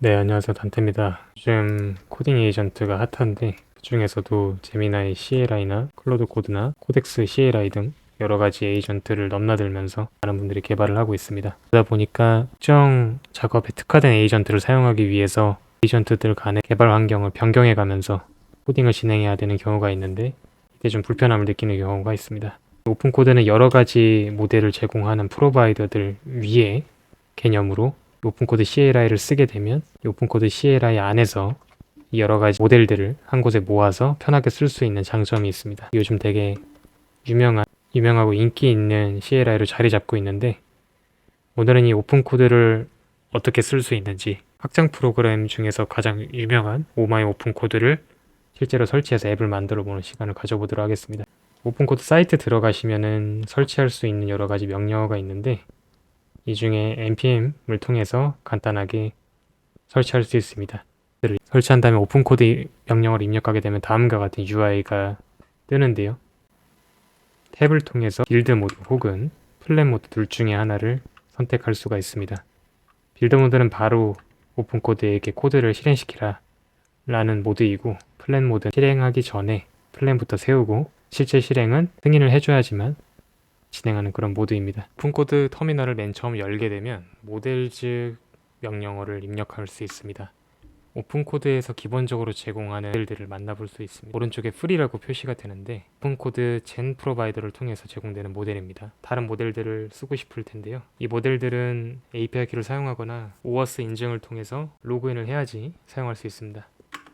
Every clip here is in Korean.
네, 안녕하세요. 단테입니다. 요즘 코딩 에이전트가 핫한데 그중에서도 제미나이 CLI나 클로드 코드나 코덱스 CLI 등 여러 가지 에이전트를 넘나들면서 많은 분들이 개발을 하고 있습니다. 그러다 보니까 특정 작업에 특화된 에이전트를 사용하기 위해서 에이전트들 간의 개발 환경을 변경해 가면서 코딩을 진행해야 되는 경우가 있는데 이때 좀 불편함을 느끼는 경우가 있습니다. 오픈 코드는 여러 가지 모델을 제공하는 프로바이더들 위에 개념으로 오픈코드 CLI를 쓰게 되면 오픈코드 CLI 안에서 여러 가지 모델들을 한 곳에 모아서 편하게 쓸 수 있는 장점이 있습니다. 요즘 되게 유명하고 인기 있는 CLI로 자리 잡고 있는데, 오늘은 이 오픈코드를 어떻게 쓸 수 있는지, 확장 프로그램 중에서 가장 유명한 오마이 오픈코드를 실제로 설치해서 앱을 만들어 보는 시간을 가져보도록 하겠습니다. 오픈코드 사이트 들어가시면은 설치할 수 있는 여러 가지 명령어가 있는데, 이 중에 npm을 통해서 간단하게 설치할 수 있습니다. 설치한 다음에 오픈코드 명령어를 입력하게 되면 다음과 같은 UI가 뜨는데요. 탭을 통해서 빌드 모드 혹은 플랫 모드 둘 중에 하나를 선택할 수가 있습니다. 빌드 모드는 바로 오픈코드에게 코드를 실행시키라 라는 모드이고, 플랫 모드는 실행하기 전에 플랜부터 세우고 실제 실행은 승인을 해줘야지만 진행하는 그런 모드입니다. 오픈코드 터미널을 맨 처음 열게 되면 모델즈 명령어를 입력할 수 있습니다. 오픈코드에서 기본적으로 제공하는 모델들을 만나볼 수 있습니다. 오른쪽에 프리라고 표시가 되는데 오픈코드 젠 프로바이더를 통해서 제공되는 모델입니다. 다른 모델들을 쓰고 싶을 텐데요. 이 모델들은 API 키를 사용하거나 OAuth 인증을 통해서 로그인을 해야지 사용할 수 있습니다.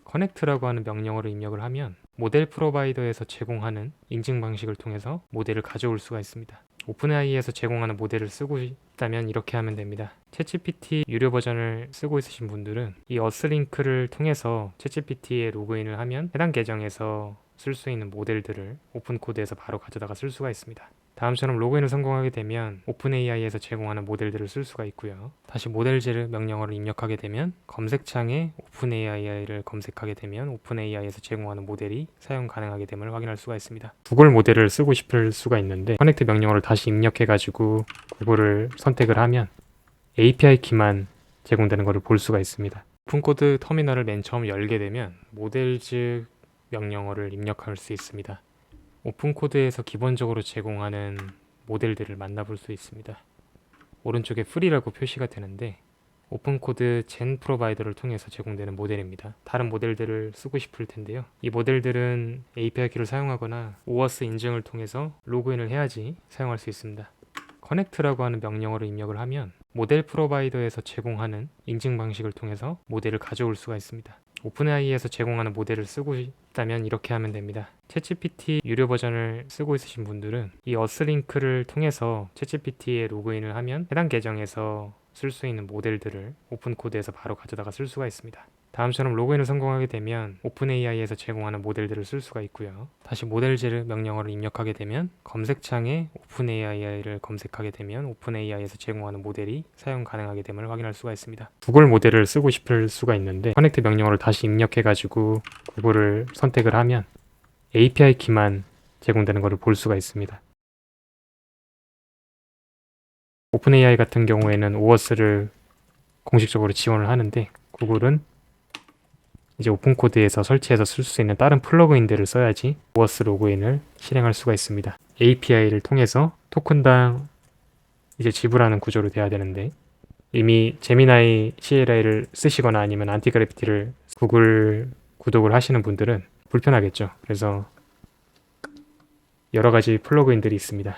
커넥트라고 하는 명령어를 입력을 하면 모델 프로바이더에서 제공하는 인증 방식을 통해서 모델을 가져올 수가 있습니다. 오픈AI에서 제공하는 모델을 쓰고 있다면 이렇게 하면 됩니다. 챗GPT 유료 버전을 쓰고 있으신 분들은 이 어스 링크를 통해서 챗GPT에 로그인을 하면 해당 계정에서 쓸 수 있는 모델들을 오픈코드에서 바로 가져다가 쓸 수가 있습니다. 다음처럼 로그인을 성공하게 되면 오픈AI에서 제공하는 모델들을 쓸 수가 있고요. 다시 모델즈 명령어를 입력하게 되면 검색창에 오픈AI를 검색하게 되면 오픈AI에서 제공하는 모델이 사용 가능하게 됨을 확인할 수가 있습니다. 구글 모델을 쓰고 싶을 수가 있는데 커넥트 명령어를 다시 입력해가지고 구글을 선택을 하면 API 키만 제공되는 것을 볼 수가 있습니다. 오픈코드 터미널을 맨 처음 열게 되면 모델즈 명령어를 입력할 수 있습니다. 오픈코드에서 기본적으로 제공하는 모델들을 만나볼 수 있습니다. 오른쪽에 프리라고 표시가 되는데 오픈코드 젠 프로바이더를 통해서 제공되는 모델입니다. 다른 모델들을 쓰고 싶을 텐데요. 이 모델들은 API 키를 사용하거나 OAuth 인증을 통해서 로그인을 해야지 사용할 수 있습니다. 커넥트라고 하는 명령어를 입력을 하면 모델 프로바이더에서 제공하는 인증 방식을 통해서 모델을 가져올 수가 있습니다. 오픈AI에서 제공하는 모델을 쓰고 있다면 이렇게 하면 됩니다. 챗GPT 유료 버전을 쓰고 있으신 분들은 이 어스 링크를 통해서 챗GPT에 로그인을 하면 해당 계정에서 쓸 수 있는 모델들을 오픈코드에서 바로 가져다가 쓸 수가 있습니다. 다음처럼 로그인을 성공하게 되면 오픈AI에서 제공하는 모델들을 쓸 수가 있고요. 다시 모델즈 명령어를 입력하게 되면 검색창에 오픈AI를 검색하게 되면 오픈AI에서 제공하는 모델이 사용 가능하게 됨을 확인할 수가 있습니다. 구글 모델을 쓰고 싶을 수가 있는데 커넥트 명령어를 다시 입력해가지고 구글을 선택을 하면 API 키만 제공되는 것을 볼 수가 있습니다. 오픈AI 같은 경우에는 OAuth를 공식적으로 지원을 하는데 구글은 이제 오픈코드에서 설치해서 쓸 수 있는 다른 플러그인들을 써야지 OAuth 로그인을 실행할 수가 있습니다. API를 통해서 토큰당 이제 지불하는 구조로 돼야 되는데 이미 제미나이 CLI를 쓰시거나 아니면 안티그래피티를 구글 구독을 하시는 분들은 불편하겠죠. 그래서 여러 가지 플러그인들이 있습니다.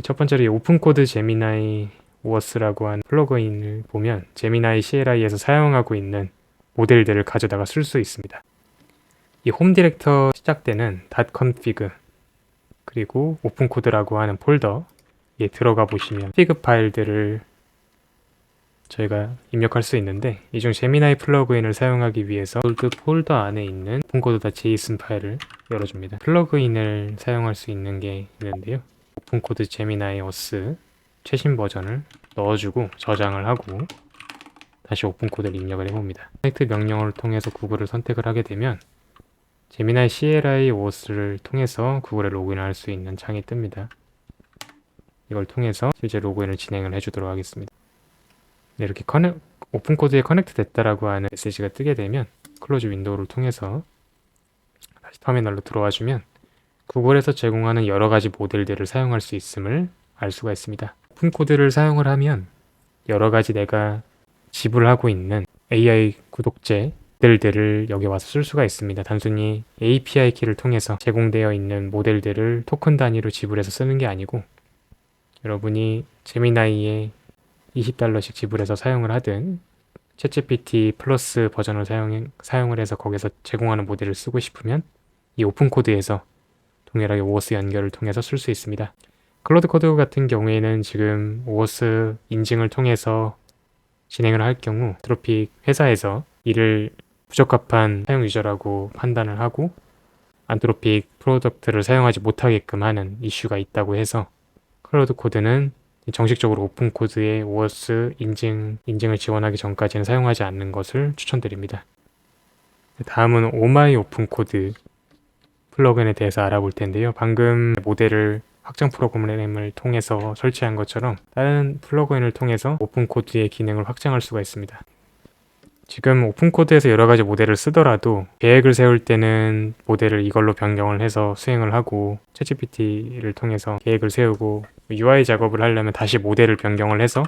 첫 번째로 이 오픈코드 제미나이 OAuth라고 한 플러그인을 보면 제미나이 CLI에서 사용하고 있는 모델들을 가져다가 쓸 수 있습니다. 이 홈 디렉터 시작되는 .config 그리고 오픈코드라고 하는 폴더에 들어가 보시면 config 파일들을 저희가 입력할 수 있는데 이 중 제미나이 플러그인을 사용하기 위해서 폴더 안에 있는 openCode.json 파일을 열어줍니다. 플러그인을 사용할 수 있는 게 있는데요. 오픈코드 제미나이 어스 최신 버전을 넣어주고 저장을 하고 다시 오픈코드를 입력을 해봅니다. 커넥트 명령어를 통해서 구글을 선택을 하게 되면 제미나이 CLI OAuth를 통해서 구글에 로그인할 수 있는 창이 뜹니다. 이걸 통해서 실제 로그인을 진행을 해주도록 하겠습니다. 네, 이렇게 오픈코드에 커넥트 됐다라고 하는 메시지가 뜨게 되면 클로즈 윈도우를 통해서 다시 터미널로 들어와 주면 구글에서 제공하는 여러 가지 모델들을 사용할 수 있음을 알 수가 있습니다. 오픈코드를 사용을 하면 여러 가지 내가 지불하고 있는 AI 구독제 모델들을 여기 와서 쓸 수가 있습니다. 단순히 API 키를 통해서 제공되어 있는 모델들을 토큰 단위로 지불해서 쓰는 게 아니고 여러분이 제미나이에 $20씩 지불해서 사용을 하든 챗GPT 플러스 버전을 사용을 해서 거기서 제공하는 모델을 쓰고 싶으면 이 오픈코드에서 동일하게 오어스 연결을 통해서 쓸 수 있습니다. 클로드 코드 같은 경우에는 지금 오어스 인증을 통해서 진행을 할 경우 안트로픽 회사에서 이를 부적합한 사용 유저라고 판단을 하고 안트로픽 프로덕트를 사용하지 못하게끔 하는 이슈가 있다고 해서 클로드 코드는 정식적으로 오픈 코드의 오어스 인증을 지원하기 전까지는 사용하지 않는 것을 추천드립니다. 다음은 오마이 오픈 코드 플러그인에 대해서 알아볼 텐데요. 방금 모델을 확장 프로그램을 통해서 설치한 것처럼 다른 플러그인을 통해서 오픈 코드의 기능을 확장할 수가 있습니다. 지금 오픈 코드에서 여러 가지 모델을 쓰더라도 계획을 세울 때는 모델을 이걸로 변경을 해서 수행을 하고 챗GPT를 통해서 계획을 세우고 UI 작업을 하려면 다시 모델을 변경을 해서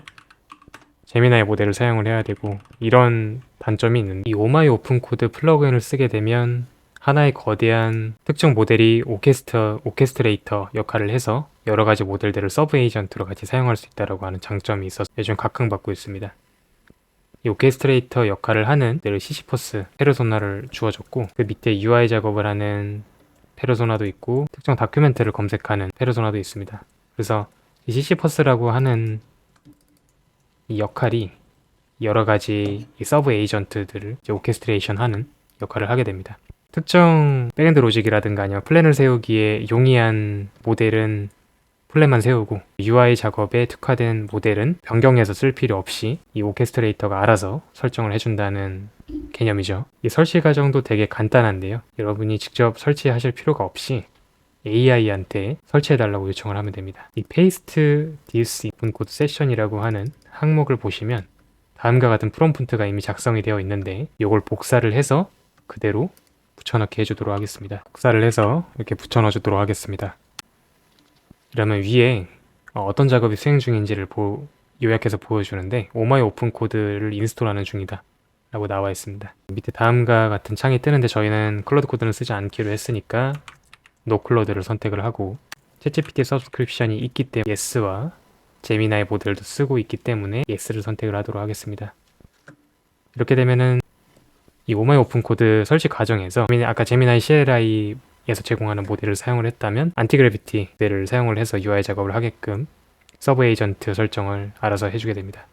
제미나이 모델을 사용을 해야 되고 이런 단점이 있는데 이 오마이 오픈 코드 플러그인을 쓰게 되면 하나의 거대한 특정 모델이 오케스트레이터 역할을 해서 여러 가지 모델들을 서브 에이전트로 같이 사용할 수 있다고 하는 장점이 있어서 요즘 각광받고 있습니다. 이 오케스트레이터 역할을 하는 시시퍼스 페르소나를 주어졌고 그 밑에 UI 작업을 하는 페르소나도 있고 특정 다큐멘트를 검색하는 페르소나도 있습니다. 그래서 이 시시퍼스라고 하는 이 역할이 여러 가지 이 서브 에이전트들을 오케스트레이션 하는 역할을 하게 됩니다. 특정 백엔드 로직이라든가 아니면 플랜을 세우기에 용이한 모델은 플랜만 세우고 UI 작업에 특화된 모델은 변경해서 쓸 필요 없이 이 오케스트레이터가 알아서 설정을 해준다는 개념이죠. 이 설치 과정도 되게 간단한데요. 여러분이 직접 설치하실 필요가 없이 AI한테 설치해달라고 요청을 하면 됩니다. 이 paste this 오픈코드 세션이라고 하는 항목을 보시면 다음과 같은 프롬프트가 이미 작성이 되어 있는데 이걸 복사를 해서 그대로 붙여넣기 해주도록 하겠습니다. 복사를 해서 이렇게 붙여넣어주도록 하겠습니다. 그러면 위에 어떤 작업이 수행 중인지를 요약해서 보여주는데 오마이 오픈 코드를 인스톨하는 중이다 라고 나와 있습니다. 밑에 다음과 같은 창이 뜨는데 저희는 클로드 코드는 쓰지 않기로 했으니까 노클로드를 선택을 하고 챗GPT 서브스크립션이 있기 때문에 yes와 제미나이 모델도 쓰고 있기 때문에 yes를 선택을 하도록 하겠습니다. 이렇게 되면은 이 오마이 오픈 코드 설치 과정에서 아까 제미나이 CLI에서 제공하는 모델을 사용을 했다면 안티그래비티 모델을 사용을 해서 UI 작업을 하게끔 서브 에이전트 설정을 알아서 해주게 됩니다.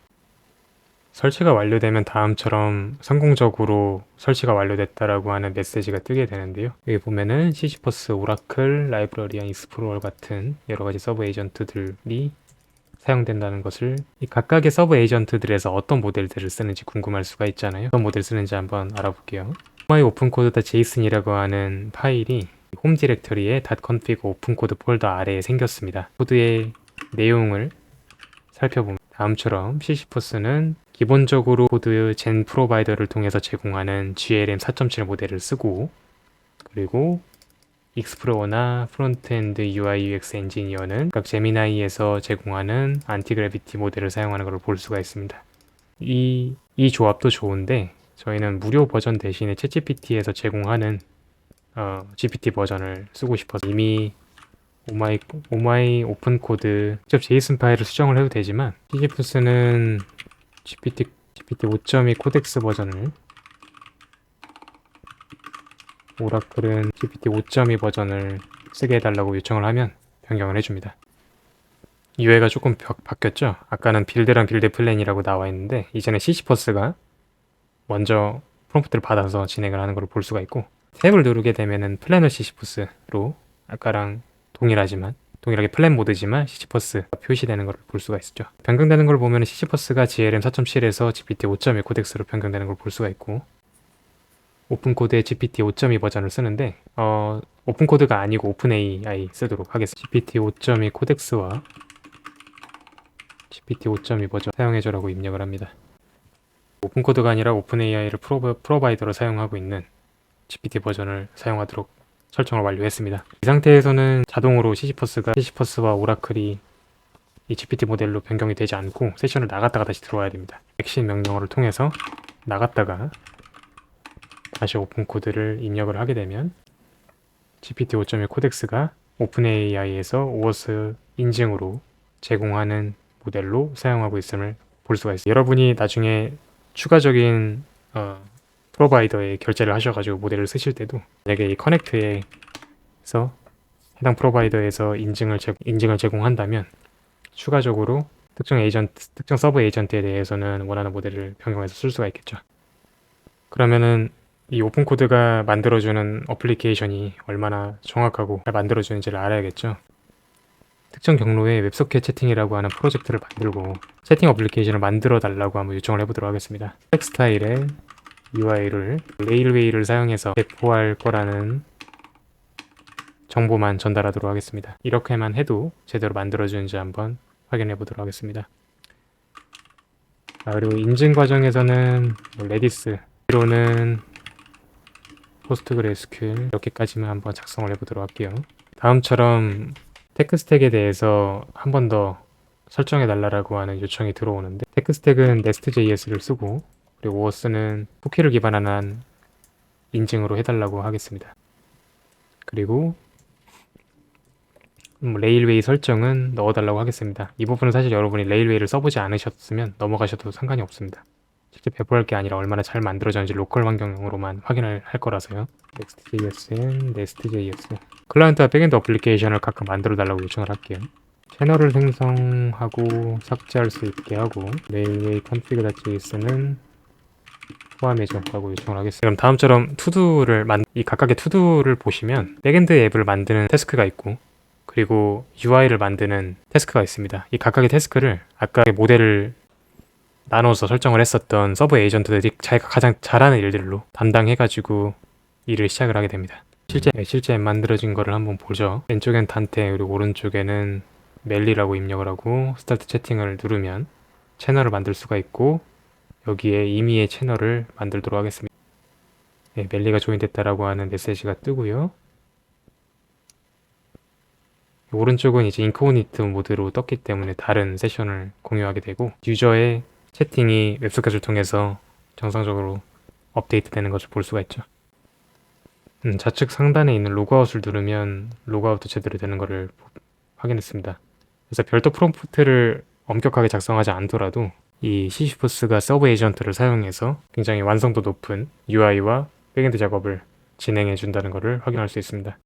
설치가 완료되면 다음처럼 성공적으로 설치가 완료됐다라고 하는 메시지가 뜨게 되는데요. 여기 보면은 시시퍼스, 오라클, 라이브러리안, 익스플로러 같은 여러가지 서브 에이전트들이 사용된다는 것을 이 각각의 서브 에이전트들에서 어떤 모델들을 쓰는지 궁금할 수가 있잖아요. 어떤 모델 쓰는지 한번 알아볼게요. myOpenCode.json이라고 하는 파일이 홈 디렉터리의 .config 오픈코드 폴더 아래에 생겼습니다. 코드의 내용을 살펴보면 다음처럼 시시퍼스는 기본적으로 코드 젠 프로바이더를 통해서 제공하는 GLM 4.7 모델을 쓰고 그리고 익스플로러나 프론트엔드 UI UX 엔지니어는 각 제미나이에서 제공하는 안티그래비티 모델을 사용하는 것을 볼 수가 있습니다. 이 조합도 좋은데 저희는 무료 버전 대신에 챗GPT에서 제공하는 GPT 버전을 쓰고 싶어서 이미 오마이 오픈 코드 직접 JSON 파일을 수정을 해도 되지만 시시퍼스는 GPT 5.2 코덱스 버전을 오라클은 GPT 5.2 버전을 쓰게 해달라고 요청을 하면 변경을 해줍니다. UI가 조금 바뀌었죠? 아까는 빌드랑 빌드 플랜이라고 나와 있는데 이제는 시시퍼스가 먼저 프롬프트를 받아서 진행을 하는 걸 볼 수가 있고 탭을 누르게 되면은 플래너 시시퍼스로 아까랑 동일하게 플랜 모드지만 시시퍼스가 표시되는 걸 볼 수가 있죠. 변경되는 걸 보면 시시퍼스가 GLM 4.7에서 GPT 5.1 코덱스로 변경되는 걸 볼 수가 있고 오픈코드의 GPT 5.2 버전을 쓰는데 오픈코드가 아니고 오픈AI 쓰도록 하겠습니다. GPT 5.2 코덱스와 GPT 5.2 버전 사용해줘라고 입력을 합니다. 오픈코드가 아니라 오픈AI를 프로바이더로 사용하고 있는 GPT 버전을 사용하도록 설정을 완료했습니다. 이 상태에서는 자동으로 시시퍼스와 오라클이 이 GPT 모델로 변경이 되지 않고 세션을 나갔다가 다시 들어와야 됩니다. 액션 명령어를 통해서 나갔다가 다시 오픈코드를 입력을 하게 되면 GPT 5.1 코덱스가 오픈AI에서 오어스 인증으로 제공하는 모델로 사용하고 있음을 볼 수가 있어요. 여러분이 나중에 추가적인 프로바이더에 결제를 하셔가지고 모델을 쓰실 때도 만약에 이 커넥트에서 해당 프로바이더에서 인증을 제공한다면 추가적으로 특정 서브 에이전트에 대해서는 원하는 모델을 변경해서 쓸 수가 있겠죠. 그러면은 이 오픈코드가 만들어주는 어플리케이션이 얼마나 정확하고 잘 만들어주는지를 알아야겠죠. 특정 경로에 웹소켓 채팅이라고 하는 프로젝트를 만들고 채팅 어플리케이션을 만들어 달라고 한번 요청을 해보도록 하겠습니다. 텍 스타일의 UI를 레일웨이를 사용해서 배포할 거라는 정보만 전달하도록 하겠습니다. 이렇게만 해도 제대로 만들어주는지 한번 확인해 보도록 하겠습니다. 그리고 인증 과정에서는 레디스, 로 포스트그레스QL 이렇게까지만 한번 작성을 해보도록 할게요. 다음처럼 테크스택에 대해서 한 번 더 설정해 달라고 하는 요청이 들어오는데 테크스택은 nest.js를 쓰고 그리고 오어스는 쿠키를 기반한 인증으로 해달라고 하겠습니다. 그리고 레일웨이 설정은 넣어달라고 하겠습니다. 이 부분은 사실 여러분이 레일웨이를 써보지 않으셨으면 넘어가셔도 상관이 없습니다. 직접 배포할 게 아니라 얼마나 잘 만들어졌는지 로컬 환경으로만 확인을 할 거라서요. nest.js 클라이언트와 백엔드 어플리케이션을 각각 만들어 달라고 요청을 할게요. 채널을 생성하고 삭제할 수 있게 하고 레일웨이 config.js는 포함해줘라고 요청을 하겠습니다. 그럼 다음처럼 이 각각의 투두를 보시면 백엔드 앱을 만드는 태스크가 있고 그리고 UI를 만드는 태스크가 있습니다. 이 각각의 태스크를 아까 모델을 나눠서 설정을 했었던 서브 에이전트들이 자기가 가장 잘하는 일들로 담당해가지고 일을 시작을 하게 됩니다. 실제 앱 만들어진 거를 한번 보죠. 왼쪽엔 단테 그리고 오른쪽에는 멜리라고 입력을 하고 스타트 채팅을 누르면 채널을 만들 수가 있고 여기에 임의의 채널을 만들도록 하겠습니다. 네, 멜리가 조인됐다라고 하는 메시지가 뜨고요. 오른쪽은 이제 인코그니트 모드로 떴기 때문에 다른 세션을 공유하게 되고 유저의 채팅이 웹소켓을 통해서 정상적으로 업데이트 되는 것을 볼 수가 있죠. 좌측 상단에 있는 로그아웃을 누르면 로그아웃도 제대로 되는 것을 확인했습니다. 그래서 별도 프롬프트를 엄격하게 작성하지 않더라도 이 시시푸스가 서브 에이전트를 사용해서 굉장히 완성도 높은 UI와 백엔드 작업을 진행해 준다는 것을 확인할 수 있습니다.